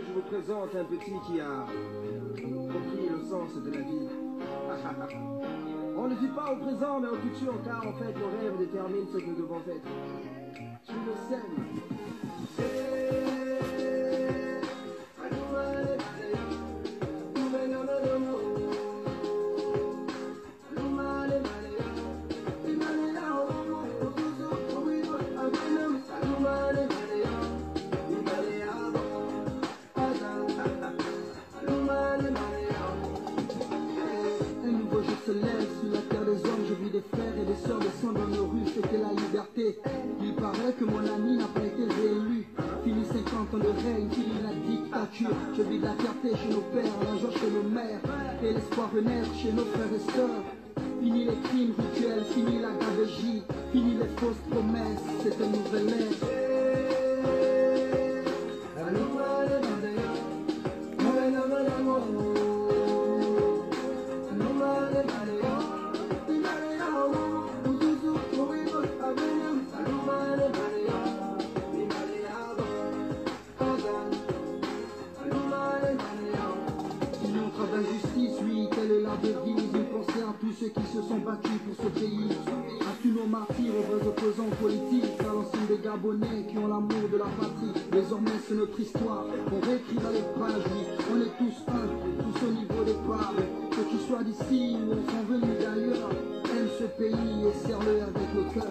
Je vous présente un petit qui a compris le sens de la vie. On ne vit pas au présent mais au futur car en fait nos rêves déterminent ce que nous devons être. Je le sème. La liberté. Il paraît que mon ami n'a pas été réélu. Fini 50 ans de règne, fini la dictature. Je vis de la fierté chez nos pères, la joie chez nos mères, et l'espoir renaître chez nos frères et sœurs. Fini les crimes rituels, fini la gabegie, fini les fausses promesses, c'est une nouvelle ère. Ceux qui se sont battus pour ce pays, à tous nos martyrs, aux vrais opposants politiques, à l'ensemble des Gabonais qui ont l'amour de la patrie. Désormais c'est notre histoire, on réécrira les pages, oui, on est tous un, tous au niveau des parts. Que tu sois d'ici ou on sont venus d'ailleurs, aime ce pays et serre-le avec le cœur.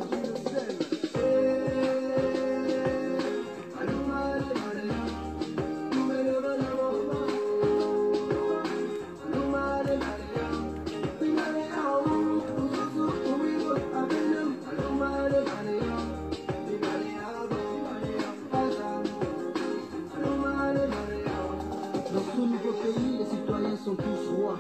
Sont tous rois,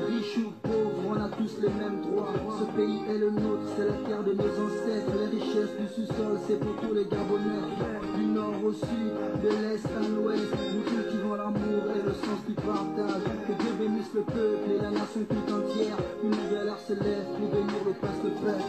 riches ou pauvres, on a tous les mêmes droits. Ce pays est le nôtre, c'est la terre de nos ancêtres. Les richesses du sous-sol, c'est pour tous les Gabonais. Du nord au sud, de l'est à l'ouest, nous cultivons l'amour et le sens du partage. Que Dieu bénisse le peuple et la nation tout entière. Une nouvelle ère se lève pour venir le passe de paix.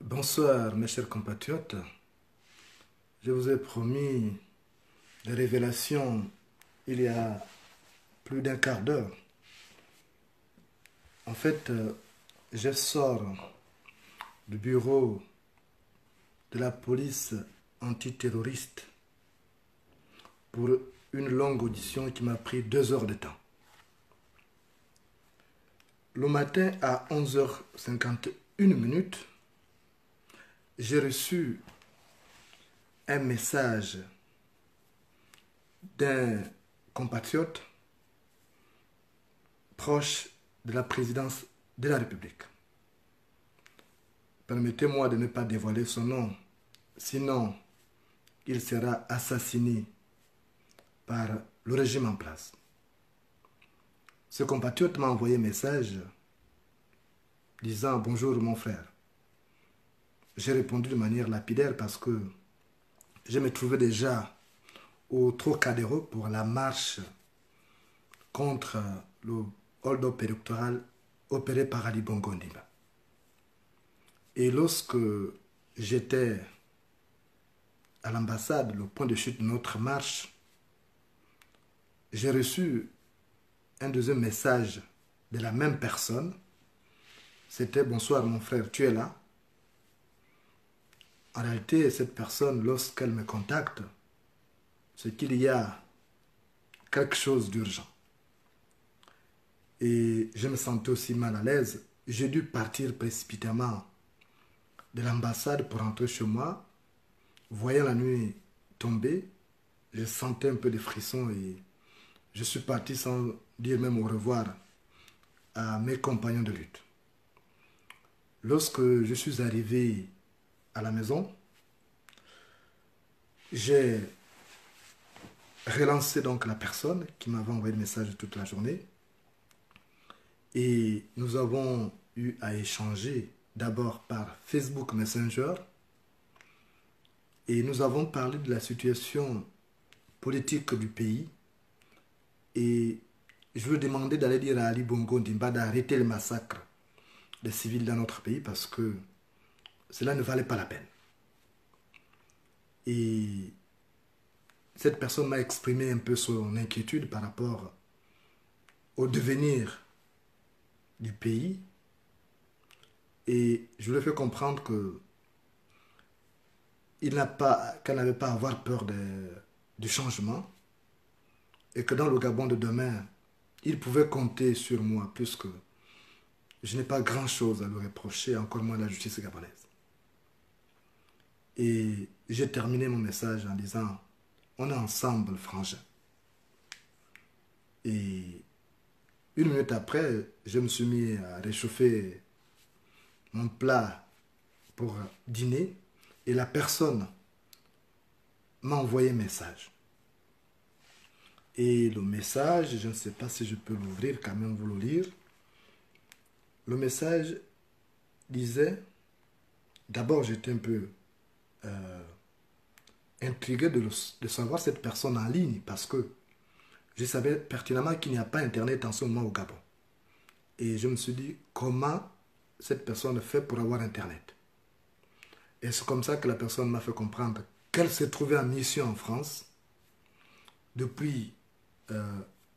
Bonsoir mes chers compatriotes, je vous ai promis des révélations il y a plus d'un quart d'heure. En fait, je sors du bureau de la police antiterroriste pour une longue audition qui m'a pris 2 heures de temps. Le matin à 11h51, j'ai reçu un message d'un compatriote proche de la présidence de la République. Permettez-moi de ne pas dévoiler son nom, sinon il sera assassiné par le régime en place. Ce compatriote m'a envoyé un message disant « Bonjour mon frère ». J'ai répondu de manière lapidaire parce que je me trouvais déjà au Trocadéro pour la marche contre le hold-up électoral opéré par Ali Bongo Ondimba. Et lorsque j'étais à l'ambassade, le point de chute de notre marche, j'ai reçu un deuxième message de la même personne. C'était « Bonsoir mon frère, tu es là ?» En réalité, cette personne, lorsqu'elle me contacte, c'est qu'il y a quelque chose d'urgent. Et je me sentais aussi mal à l'aise. J'ai dû partir précipitamment de l'ambassade pour rentrer chez moi. Voyant la nuit tomber, je sentais un peu des frissons et je suis parti sans dire même au revoir à mes compagnons de lutte. Lorsque je suis arrivé à la maison, j'ai relancé donc la personne qui m'avait envoyé le message toute la journée et nous avons eu à échanger d'abord par Facebook Messenger et nous avons parlé de la situation politique du pays et je lui ai demandé d'aller dire à Ali Bongo Ondimba d'arrêter le massacre des civils dans notre pays parce que cela ne valait pas la peine. Et cette personne m'a exprimé un peu son inquiétude par rapport au devenir du pays et je lui ai fait comprendre que qu'elle n'avait pas à avoir peur du changement et que dans le Gabon de demain, il pouvait compter sur moi puisque je n'ai pas grand-chose à lui reprocher, encore moins la justice gabonaise. Et j'ai terminé mon message en disant « On est ensemble, frangin ». Et une minute après, je me suis mis à réchauffer mon plat pour dîner et la personne m'a envoyé un message. Et le message, je ne sais pas si je peux l'ouvrir, quand même vous le lire. Le message disait, d'abord j'étais un peu intrigué de savoir cette personne en ligne parce que je savais pertinemment qu'il n'y a pas Internet en ce moment au Gabon. Et je me suis dit, comment cette personne fait pour avoir Internet? Et c'est comme ça que la personne m'a fait comprendre qu'elle s'est trouvée en mission en France depuis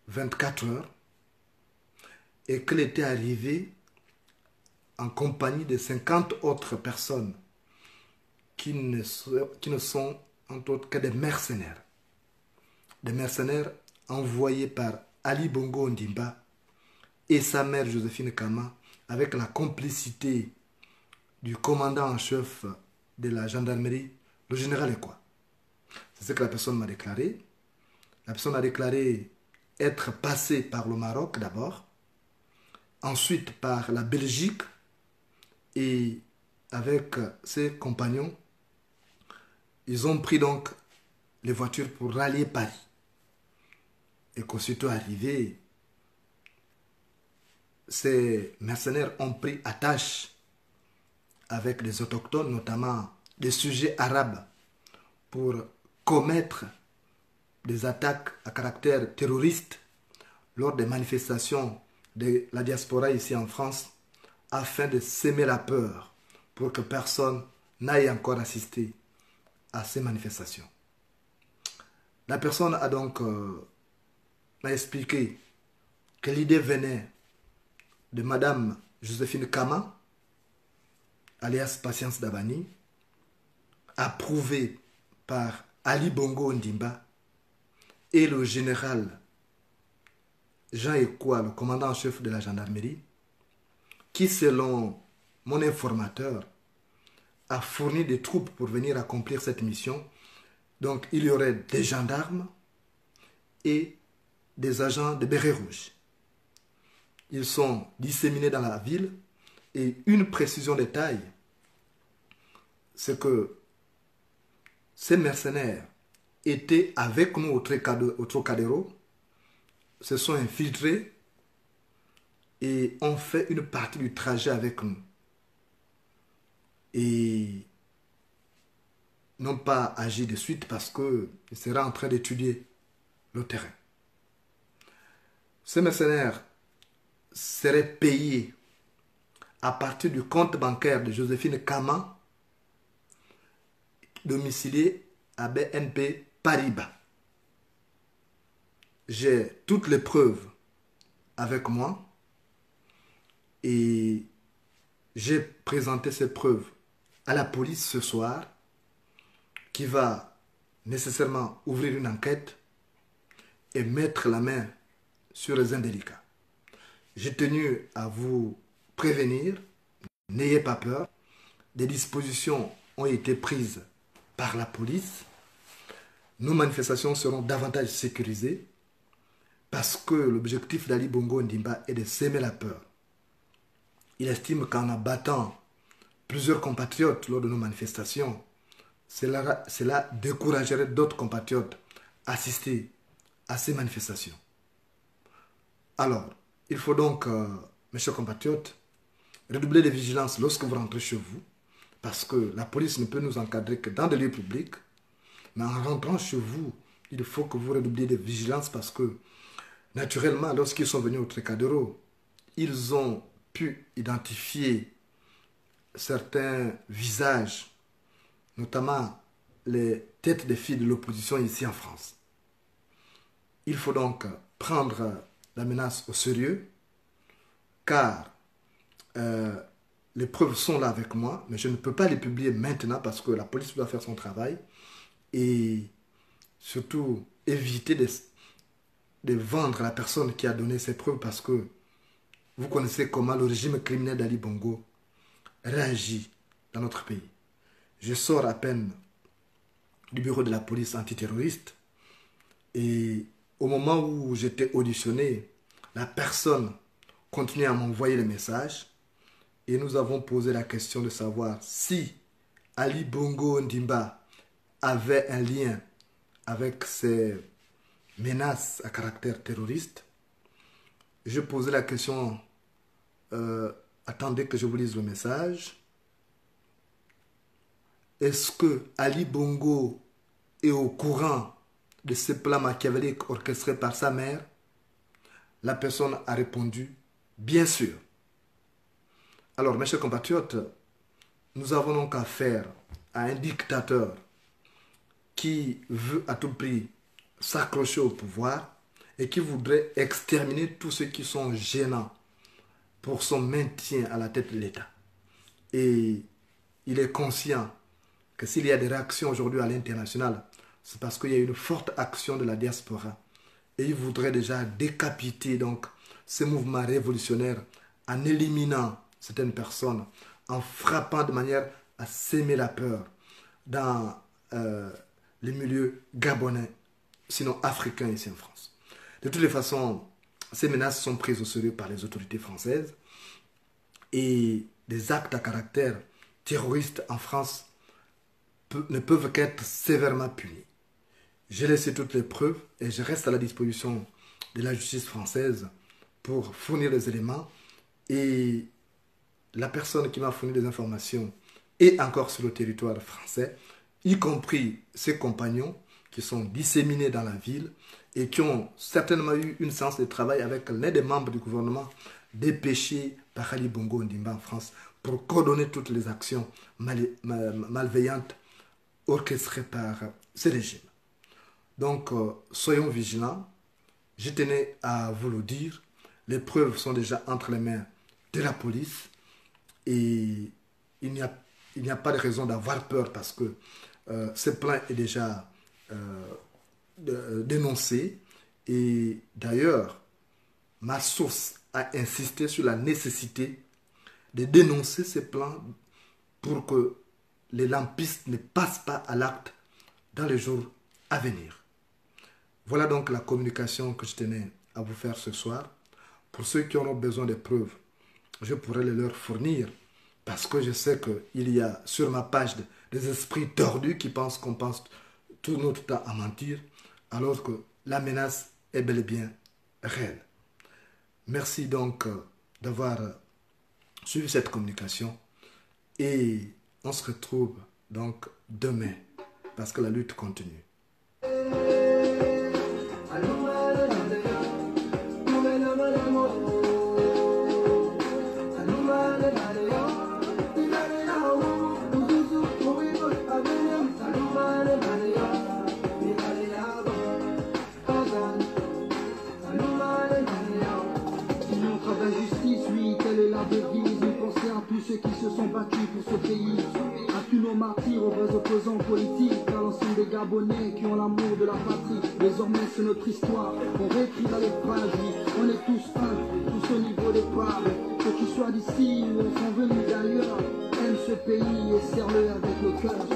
24 heures et qu'elle était arrivée en compagnie de 50 autres personnes qui ne sont entre autres que des mercenaires. Des mercenaires envoyés par Ali Bongo Ondimba et sa mère Joséphine Kama avec la complicité du commandant en chef de la gendarmerie, le général Ekwa. C'est ce que la personne m'a déclaré. La personne a déclaré être passée par le Maroc d'abord, ensuite par la Belgique et avec ses compagnons, ils ont pris donc les voitures pour rallier Paris. Et qu'aussitôt arrivés, ces mercenaires ont pris attache avec les autochtones, notamment des sujets arabes, pour commettre des attaques à caractère terroriste lors des manifestations de la diaspora ici en France, afin de semer la peur pour que personne n'aille encore assister à ces manifestations. La personne a donc m'a expliqué que l'idée venait de Madame Joséphine Kama, alias Patience Dabani, approuvée par Ali Bongo Ondimba et le général Jean Ekwa, le commandant en chef de la gendarmerie, qui, selon mon informateur, a fourni des troupes pour venir accomplir cette mission. Donc, il y aurait des gendarmes et des agents de bérets rouges. Ils sont disséminés dans la ville et une précision de taille, c'est que ces mercenaires étaient avec nous au Trocadéro, se sont infiltrés et ont fait une partie du trajet avec nous. Et n'ont pas agi de suite parce qu'ils seraient en train d'étudier le terrain. Ces mercenaires seraient payés à partir du compte bancaire de Joséphine Kama, domicilié à BNP Paribas. J'ai toutes les preuves avec moi et j'ai présenté ces preuves à la police ce soir qui va nécessairement ouvrir une enquête et mettre la main sur les indélicats. J'ai tenu à vous prévenir, n'ayez pas peur, des dispositions ont été prises par la police. Nos manifestations seront davantage sécurisées parce que l'objectif d'Ali Bongo Ondimba est de s'aimer la peur. Il estime qu'en abattant plusieurs compatriotes lors de nos manifestations, cela découragerait d'autres compatriotes à assister à ces manifestations. Alors, il faut donc, mes chers compatriotes, redoubler de vigilance lorsque vous rentrez chez vous, parce que la police ne peut nous encadrer que dans des lieux publics, mais en rentrant chez vous, il faut que vous redoubliez de vigilance parce que, naturellement, lorsqu'ils sont venus au Trocadéro, ils ont pu identifier certains visages, notamment les têtes des filles de l'opposition ici en France. Il faut donc prendre la menace au sérieux, car les preuves sont là avec moi, mais je ne peux pas les publier maintenant parce que la police doit faire son travail et surtout éviter de vendre la personne qui a donné ces preuves parce que vous connaissez comment le régime criminel d'Ali Bongo réagit dans notre pays. Je sors à peine du bureau de la police antiterroriste et au moment où j'étais auditionné, la personne continuait à m'envoyer les messages et nous avons posé la question de savoir si Ali Bongo Ondimba avait un lien avec ces menaces à caractère terroriste. Je posais la question, attendez que je vous lise le message. Est-ce que Ali Bongo est au courant de ce plan machiavélique orchestré par sa mère? La personne a répondu, bien sûr. Alors, mes chers compatriotes, nous avons donc affaire à un dictateur qui veut à tout prix s'accrocher au pouvoir et qui voudrait exterminer tous ceux qui sont gênants pour son maintien à la tête de l'État. Et il est conscient que s'il y a des réactions aujourd'hui à l'international, c'est parce qu'il y a une forte action de la diaspora. Et il voudrait déjà décapiter donc ces mouvements révolutionnaires en éliminant certaines personnes, en frappant de manière à s'aimer la peur dans les milieux gabonais, sinon africains ici en France. De toutes les façons, ces menaces sont prises au sérieux par les autorités françaises et des actes à caractère terroriste en France ne peuvent qu'être sévèrement punis. J'ai laissé toutes les preuves et je reste à la disposition de la justice française pour fournir les éléments et la personne qui m'a fourni des informations est encore sur le territoire français, y compris ses compagnons qui sont disséminés dans la ville et qui ont certainement eu une séance de travail avec l'un des membres du gouvernement dépêché par Ali Bongo Ondimba en France pour coordonner toutes les actions malveillantes orchestrées par ce régime. Donc, soyons vigilants. Je tenais à vous le dire. Les preuves sont déjà entre les mains de la police et il n'y a pas de raison d'avoir peur parce que ce plan est déjà dénoncé. Et d'ailleurs, ma source a insisté sur la nécessité de dénoncer ces plans pour que les lampistes ne passent pas à l'acte dans les jours à venir. Voilà donc la communication que je tenais à vous faire ce soir. Pour ceux qui auront besoin de preuves, je pourrai les leur fournir parce que je sais qu'il y a sur ma page des esprits tordus qui pensent qu'on passe tout notre temps à mentir alors que la menace est bel et bien réelle. Merci donc d'avoir suivi cette communication et on se retrouve donc demain parce que la lutte continue. Ceux qui se sont battus pour ce pays, à tous nos martyrs, aux vrais opposants politiques, à l'ensemble des Gabonais qui ont l'amour de la patrie. Désormais c'est notre histoire, on réécrit dans les pages, oui, on est tous un, tous au niveau des pages. Que tu sois d'ici ou on sont venus d'ailleurs, aime ce pays et serre-le avec le cœur.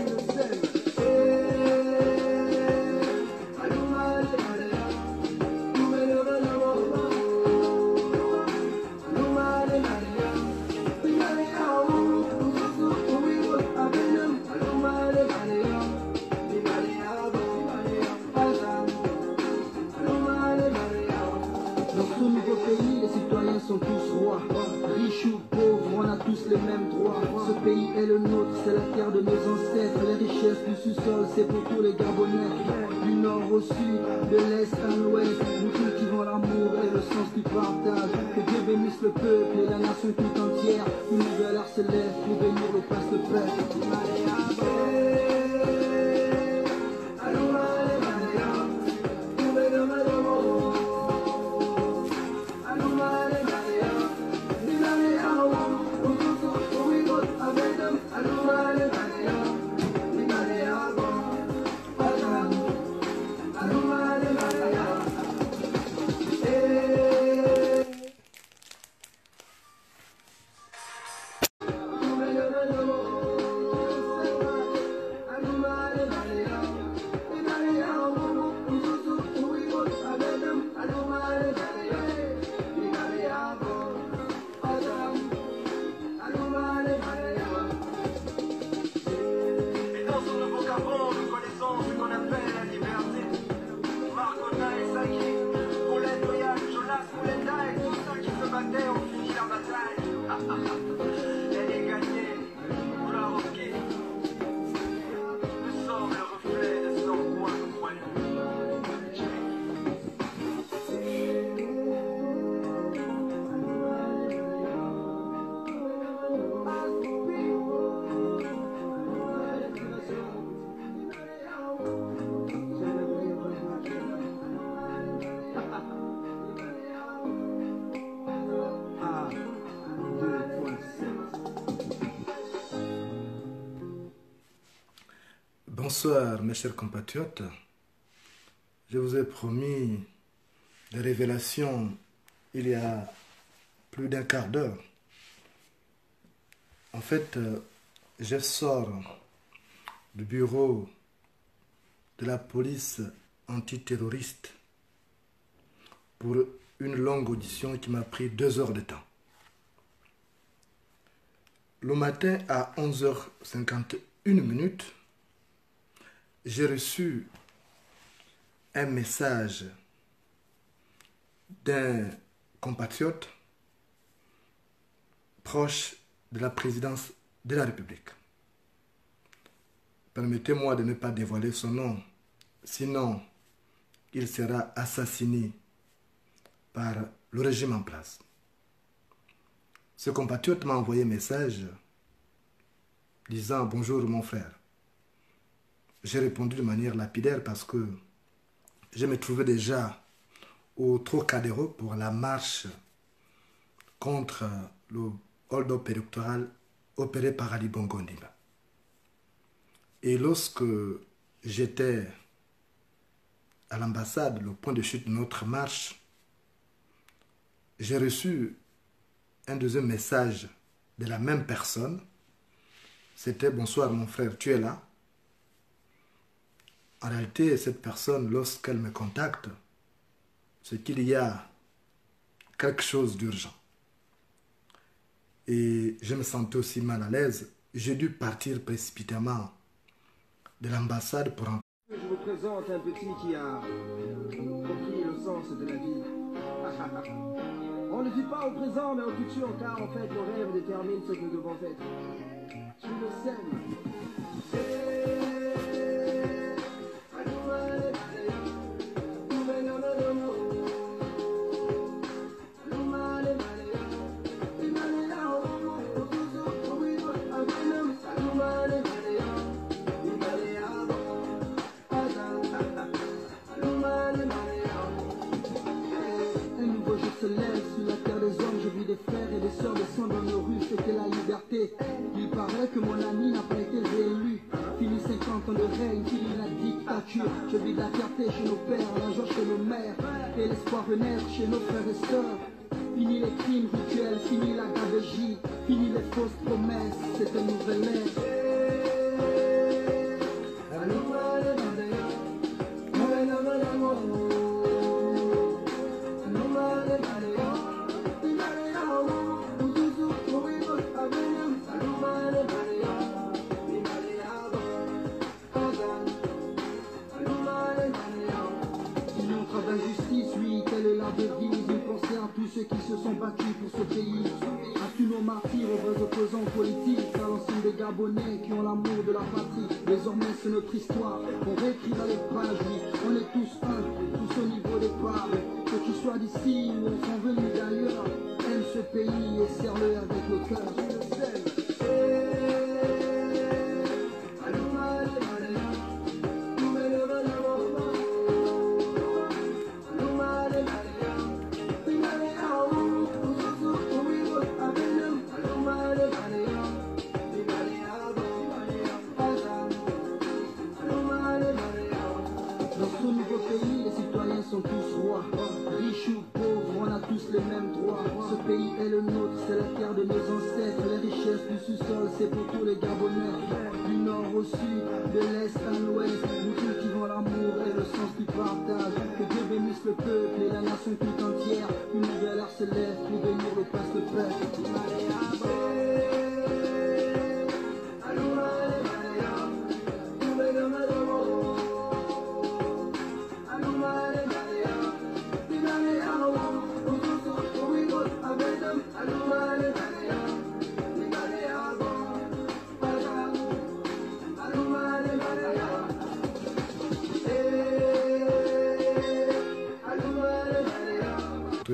Sont tous rois, riches ou pauvres, on a tous les mêmes droits. Ce pays est le nôtre, c'est la terre de nos ancêtres. Les richesses du sous-sol, c'est pour tous les Gabonais. Du nord au sud, de l'est à l'ouest, nous cultivons l'amour et le sens du partage. Que Dieu bénisse le peuple et la nation tout entière. Une nouvelle art se lève pour bénir le prince de paix. Bonsoir mes chers compatriotes, je vous ai promis des révélations il y a plus d'un quart d'heure. En fait, je sors du bureau de la police antiterroriste pour une longue audition qui m'a pris 2 heures de temps. Le matin à 11h51, j'ai reçu un message d'un compatriote proche de la présidence de la République. Permettez-moi de ne pas dévoiler son nom, sinon il sera assassiné par le régime en place. Ce compatriote m'a envoyé un message disant « Bonjour mon frère ». J'ai répondu de manière lapidaire parce que je me trouvais déjà au Trocadéro pour la marche contre le hold-up électoral opéré par Ali Bongo Ondimba. Et lorsque j'étais à l'ambassade, le point de chute de notre marche, j'ai reçu un deuxième message de la même personne. C'était « Bonsoir mon frère, tu es là ?» En réalité, cette personne, lorsqu'elle me contacte, c'est qu'il y a quelque chose d'urgent. Et je me sentais aussi mal à l'aise. J'ai dû partir précipitamment de l'ambassade pour en... Je vous présente un petit qui a compris le sens de la vie. On ne vit pas au présent mais au futur car en fait le rêve détermine ce que nous devons faire. Je le sème. mères. Et l'espoir renaître chez nos frères et sœurs. Fini les crimes rituels, fini la gabegie, fini les fausses promesses, c'est une nouvelle ère. Ceux qui se sont battus pour ce pays, à tous nos martyrs, aux vrais opposants politiques, à l'ensemble des Gabonais qui ont l'amour de la patrie. Désormais c'est notre histoire, on réécrira les pages, oui, on est tous un, tous au niveau des parts. Que tu sois d'ici ou on sont venus d'ailleurs, aime ce pays et serre-le avec le cœur. Sont tous rois, riches ou pauvres, on a tous les mêmes droits. Ce pays est le nôtre, c'est la terre de nos ancêtres. Les richesses du sous-sol, c'est pour tous les Gabonais. Du nord au sud, de l'est à l'ouest, nous cultivons l'amour et le sens du partage. Que Dieu bénisse le peuple et la nation tout entière. Une nouvelle ère se lève pour venir le passe de paix.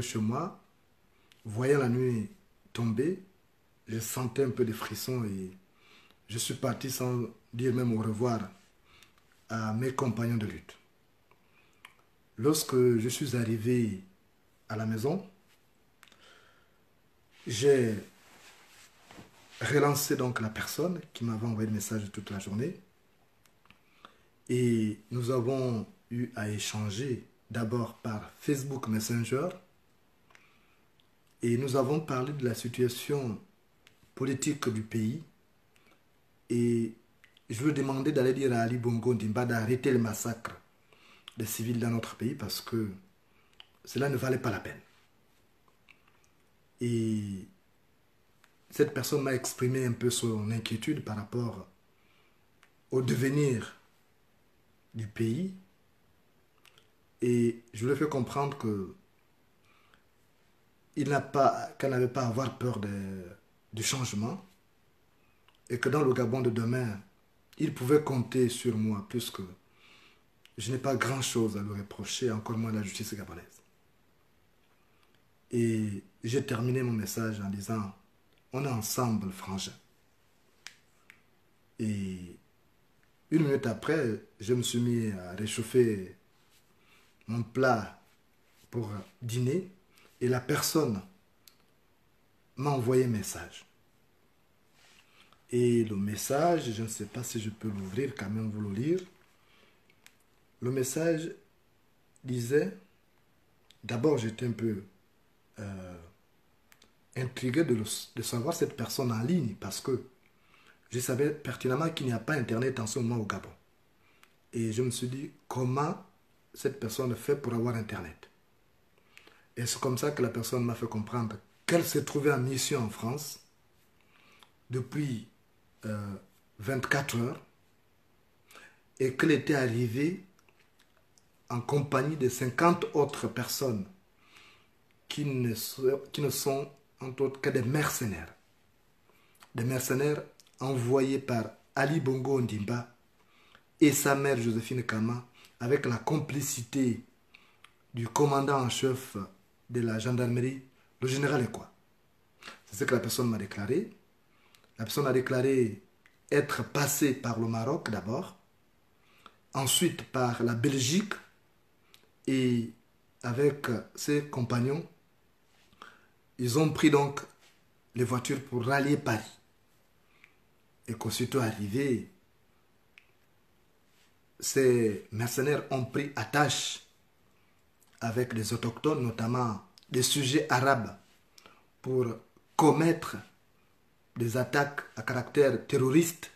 Chez moi, voyant la nuit tomber, je sentais un peu de frissons et je suis parti sans dire même au revoir à mes compagnons de lutte. Lorsque je suis arrivé à la maison, j'ai relancé donc la personne qui m'avait envoyé le message toute la journée et nous avons eu à échanger d'abord par Facebook Messenger. Et nous avons parlé de la situation politique du pays. Et je lui ai demandé d'aller dire à Ali Bongo Ndimba d'arrêter le massacre des civils dans notre pays parce que cela ne valait pas la peine. Et cette personne m'a exprimé un peu son inquiétude par rapport au devenir du pays. Et je lui ai fait comprendre que qu'elle n'avait pas à avoir peur du changement et que dans le Gabon de demain, il pouvait compter sur moi puisque je n'ai pas grand-chose à lui reprocher, encore moins la justice gabonaise. Et j'ai terminé mon message en disant « On est ensemble, frangin ». Et une minute après, je me suis mis à réchauffer mon plat pour dîner. Et la personne m'a envoyé un message. Et le message, je ne sais pas si je peux l'ouvrir, quand même vous le lire. Le message disait, d'abord j'étais un peu intrigué de savoir cette personne en ligne parce que je savais pertinemment qu'il n'y a pas Internet en ce moment au Gabon. Et je me suis dit, comment cette personne fait pour avoir Internet? Et c'est comme ça que la personne m'a fait comprendre qu'elle s'est trouvée en mission en France depuis 24 heures et qu'elle était arrivée en compagnie de 50 autres personnes qui ne sont entre autres que des mercenaires. Des mercenaires envoyés par Ali Bongo Ondimba et sa mère Joséphine Kama avec la complicité du commandant en chef de la gendarmerie, le général Ekwa. C'est ce que la personne m'a déclaré. La personne a déclaré être passée par le Maroc d'abord, ensuite par la Belgique et avec ses compagnons, ils ont pris donc les voitures pour rallier Paris. Et qu'aussitôt arrivés, ces mercenaires ont pris attache avec des autochtones, notamment des sujets arabes, pour commettre des attaques à caractère terroriste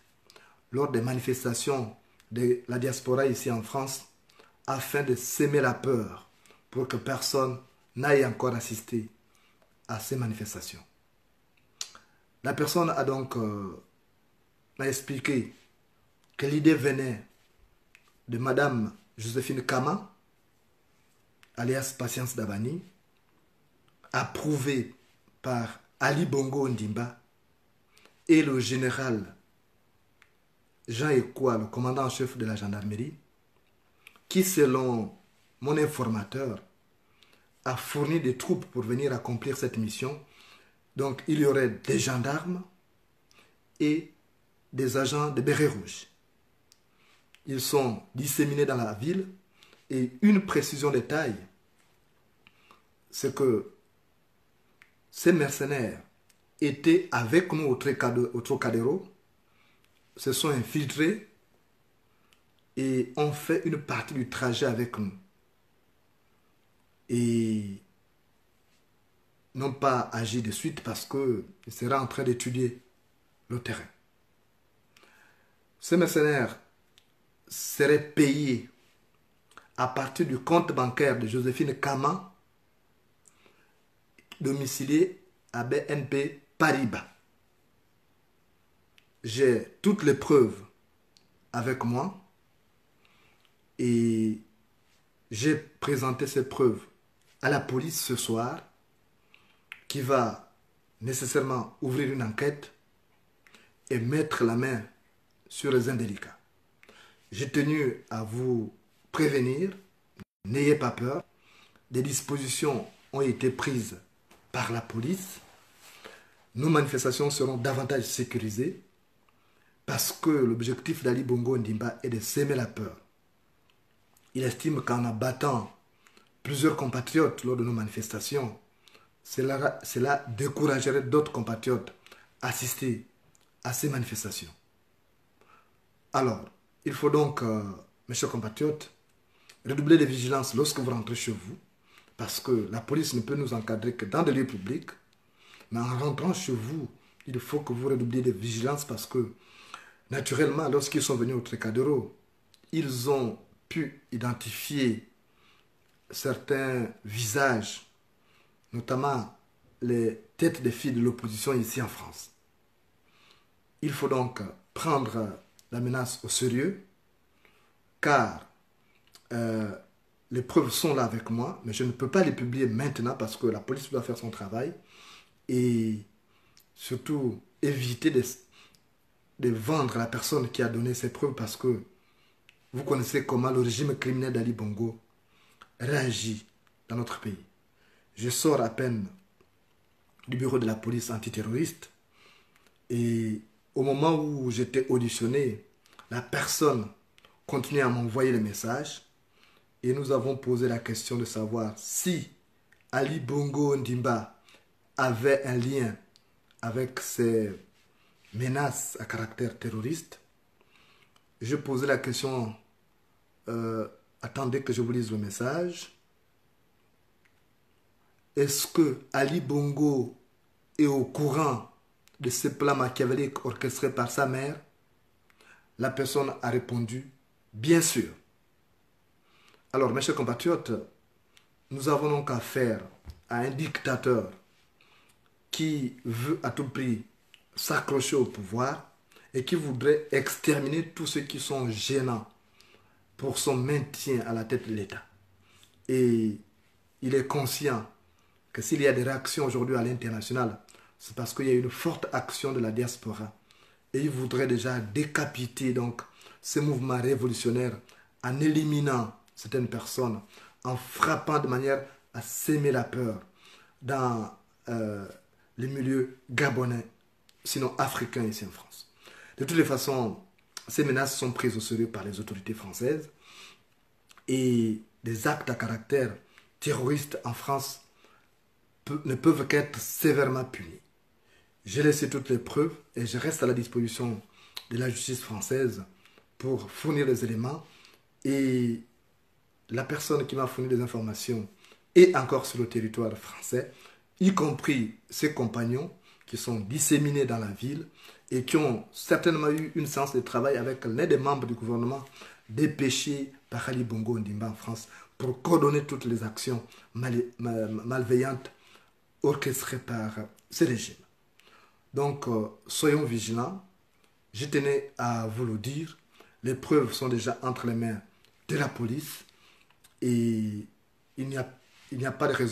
lors des manifestations de la diaspora ici en France, afin de s'aimer la peur pour que personne n'aille encore assister à ces manifestations. La personne a donc m'a expliqué que l'idée venait de Madame Joséphine Kama, alias Patience Dabani, approuvée par Ali Bongo Ondimba et le général Jean Ekwa, le commandant en chef de la gendarmerie, qui, selon mon informateur, a fourni des troupes pour venir accomplir cette mission. Donc, il y aurait des gendarmes et des agents de bérets rouges. Ils sont disséminés dans la ville et une précision de taille, c'est que ces mercenaires étaient avec nous au Trocadéro, se sont infiltrés et ont fait une partie du trajet avec nous. Et n'ont pas agi de suite parce qu'ils seraient en train d'étudier le terrain. Ces mercenaires seraient payés à partir du compte bancaire de Joséphine Kama, domicilié à BNP Paribas. J'ai toutes les preuves avec moi et j'ai présenté ces preuves à la police ce soir, qui va nécessairement ouvrir une enquête et mettre la main sur les indélicats. J'ai tenu à vous prévenir, n'ayez pas peur, des dispositions ont été prises par la police. Nos manifestations seront davantage sécurisées parce que l'objectif d'Ali Bongo Ondimba est de s'aimer la peur. Il estime qu'en abattant plusieurs compatriotes lors de nos manifestations, cela découragerait d'autres compatriotes à assister à ces manifestations. Alors, il faut donc, mes chers compatriotes, redoubler de vigilance lorsque vous rentrez chez vous, parce que la police ne peut nous encadrer que dans des lieux publics, mais en rentrant chez vous, il faut que vous redoubliez de vigilance parce que, naturellement, lorsqu'ils sont venus au Trocadéro, ils ont pu identifier certains visages, notamment les têtes des filles de l'opposition ici en France. Il faut donc prendre la menace au sérieux, car les preuves sont là avec moi, mais je ne peux pas les publier maintenant parce que la police doit faire son travail et surtout éviter de vendre la personne qui a donné ces preuves parce que vous connaissez comment le régime criminel d'Ali Bongo réagit dans notre pays. Je sors à peine du bureau de la police antiterroriste et au moment où j'étais auditionné, la personne continuait à m'envoyer les messages et nous avons posé la question de savoir si Ali Bongo Ondimba avait un lien avec ces menaces à caractère terroriste. Je posais la question, attendez que je vous lise le message. Est-ce que Ali Bongo est au courant de ce plan machiavélique orchestré par sa mère? La personne a répondu, bien sûr. Alors, mes chers compatriotes, nous avons donc affaire à un dictateur qui veut à tout prix s'accrocher au pouvoir et qui voudrait exterminer tous ceux qui sont gênants pour son maintien à la tête de l'État. Et il est conscient que s'il y a des réactions aujourd'hui à l'international, c'est parce qu'il y a une forte action de la diaspora. Et il voudrait déjà décapiter donc ce mouvement révolutionnaire en éliminant certaines personnes, en frappant de manière à s'aimer la peur dans les milieux gabonais, sinon africains ici en France. De toutes les façons, ces menaces sont prises au sérieux par les autorités françaises et des actes à caractère terroriste en France ne peuvent qu'être sévèrement punis. J'ai laissé toutes les preuves et je reste à la disposition de la justice française pour fournir les éléments et la personne qui m'a fourni des informations et encore sur le territoire français, y compris ses compagnons qui sont disséminés dans la ville et qui ont certainement eu une séance de travail avec l'un des membres du gouvernement dépêché par Ali Bongo Ondimba en France pour coordonner toutes les actions malveillantes orchestrées par ce régime. Donc, soyons vigilants. Je tenais à vous le dire. Les preuves sont déjà entre les mains de la police et il n'y a pas de raison